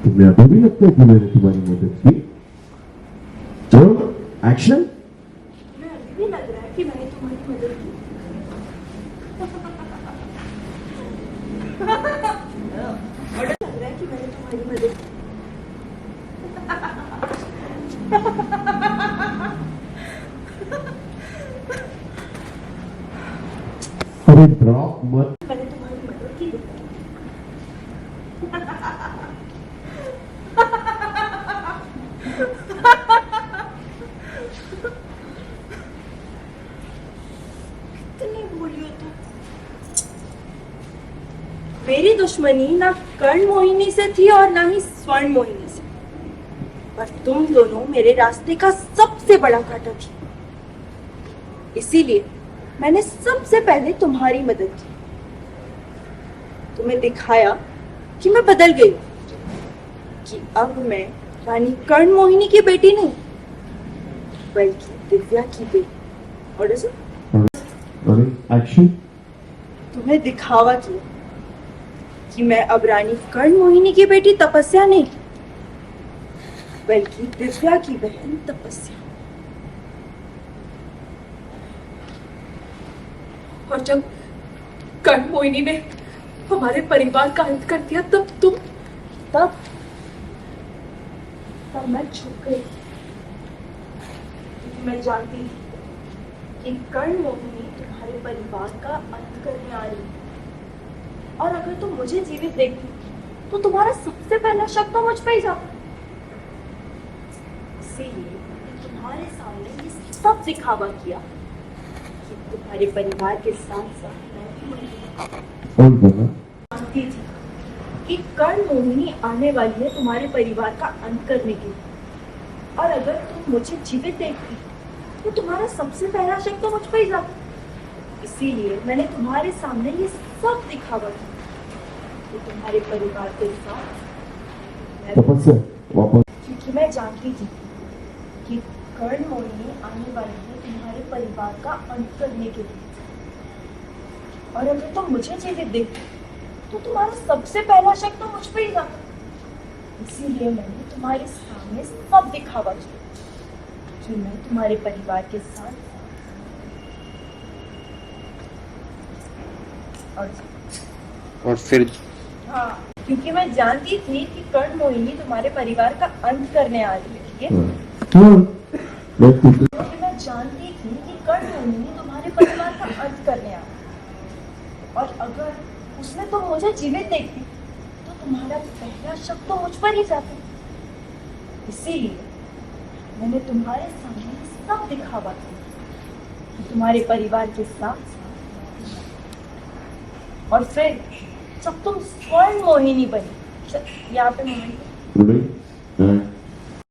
तुम्हें अभी भी लगता है कि मैंने तुम्हारी मदद की? तो एक्शन। तुम्हें अभी भी लग रहा है कि मैंने तुम्हारी मदद की? और लग रहा है कि मैंने तुम्हारी मदद की? अरे ड्रॉप मत। मैंने तुम्हारी मदद की? कितनी भूली हो तुम। मेरी दुश्मनी ना कर्ण मोहिनी से थी और ना ही स्वर्ण मोहिनी से, पर तुम दोनों मेरे रास्ते का सबसे बड़ा कांटा थी। इसीलिए मैंने सबसे पहले तुम्हारी मदद की, तुम्हें दिखाया कि मैं बदल गई, कि अब मैं रानी कर्ण मोहिनी की बेटी नहीं बल्कि दिव्या की बेटी। और अरे एक्शन। तुम्हें दिखावा किया कि मैं अब रानी कर्ण मोहिनी की बेटी तपस्या नहीं बल्कि दिव्या की बहन तपस्या। और जब कर्ण मोहिनी ने हमारे परिवार का अंत कर दिया तब मैं छुप गई, क्योंकि मैं जानती थी कि कर्ण मोहिनी तुम्हारे परिवार का अंत करने आ रही है। और अगर तुम मुझे जीवित देखती तो तुम्हारा सबसे पहला शक तो मुझ पे ही जाता। इसीलिए मैंने तुम्हारे सामने ये सब दिखावा किया कि तुम्हारे परिवार के साथ साथ मैं भी जानती थी कि कर्ण मोहिनी आने वाली है तुम्हारे परिवार का अंत करने के लिए। और अगर तुम मुझे जीवित देखती तो तुम्हारा सबसे पहला शक तो मुझ पे ही जाता। इसीलिए मैंने तुम्हारे सामने ये सब दिखावा किया कि तुम्हारे परिवार के साथ वापस। क्योंकि मैं जानती थी कि कर्ण मोहिनी आने वाली है तुम्हारे परिवार का अंत करने के लिए। और अगर तुम मुझे जीवित देखती तो तुम्हारा सबसे पहला शक तो मुझ पे ही जाता। इसीलिए मैंने तुम्हारे सामने सब दिखावा किया कि मैं तुम्हारे परिवार के साथ और फिर हाँ, क्योंकि मैं जानती थी कि कर्ण मोहिनी तुम्हारे परिवार का अंत करने आ रही है। ठीक है, क्योंकि मैं जानती थी कि कर्ण मोहिनी तुम्हारे परिवार का अंत करने आ रही है। और अगर उसमें तुम मुझे जीवित देखती तो तुम्हारा पहला शक तो मुझ पर ही जाता। इसीलिए मैंने तुम्हारे सामने सब दिखावा किया कि तुम्हारे परिवार के साथ। और फिर जब तुम स्वर्ण मोहिनी बनी, यहाँ पे मोमेंट